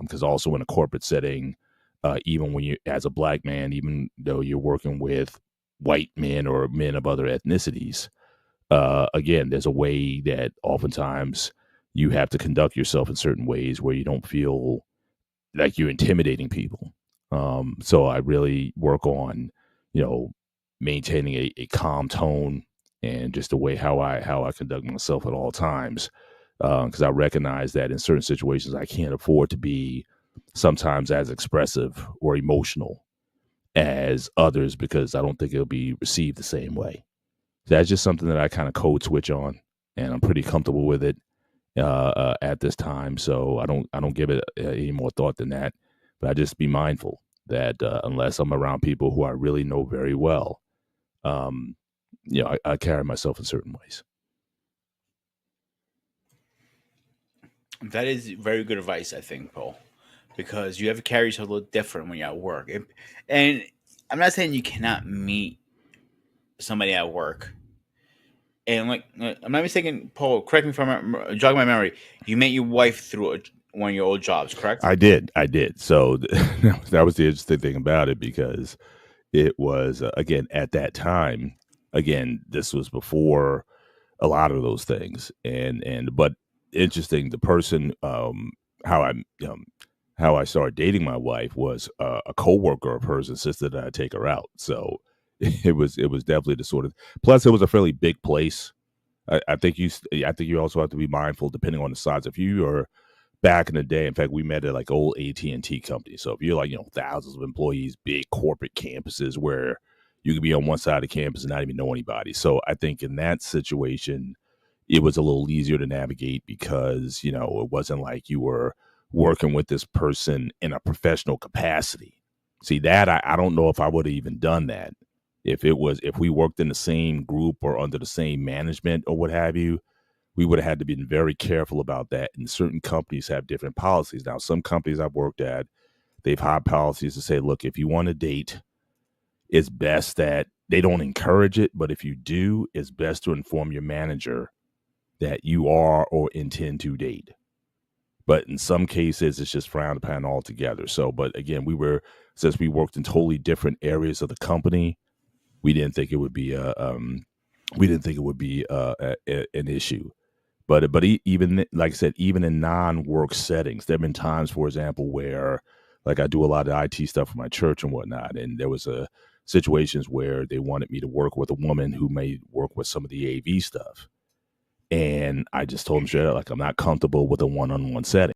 Because also in a corporate setting, even when you, as a black man, even though you're working with white men or men of other ethnicities, again, there's a way that oftentimes you have to conduct yourself in certain ways where you don't feel like you're intimidating people. So I really work on, you know, maintaining a calm tone and just the way how I conduct myself at all times. Because I recognize that in certain situations I can't afford to be sometimes as expressive or emotional as others because I don't think it'll be received the same way. That's just something that I kind of code switch on, and I'm pretty comfortable with it at this time. So I don't give it any more thought than that. But I just be mindful that unless I'm around people who I really know very well, um, I carry myself in certain ways. That is very good advice, I think, Paul, because you have to carry yourself a little different when you're at work. And I'm not saying you cannot meet somebody at work. And I'm not mistaken, Paul. Correct me if I'm jogging my memory. You met your wife through one of your old jobs, correct? I did. So that was the interesting thing about it because it was again at that time. Again, this was before a lot of those things, and but interesting. The person how I um, how I started dating my wife was a coworker of hers insisted that I take her out. So it was definitely the sort of. Plus, it was a fairly big place. I think you also have to be mindful depending on the size. If you are back in the day, in fact, we met at like old AT&T company. So if you're like thousands of employees, big corporate campuses where you could be on one side of the campus and not even know anybody. So I think in that situation, it was a little easier to navigate because it wasn't like you were working with this person in a professional capacity. See that I don't know if I would have even done that if we worked in the same group or under the same management or what have you. We would have had to been very careful about that. And certain companies have different policies. Now, some companies I've worked at, they've had policies to say, look, if you want to date, it's best that they don't encourage it, but if you do, it's best to inform your manager that you are or intend to date. But in some cases, it's just frowned upon altogether. So, but again, since we worked in totally different areas of the company, we didn't think it would be an issue. But even like I said, even in non-work settings, there have been times, for example, where like I do a lot of IT stuff for my church and whatnot, and there was a situations where they wanted me to work with a woman who may work with some of the AV stuff, and I just told them straight up, like I'm not comfortable with a one-on-one setting.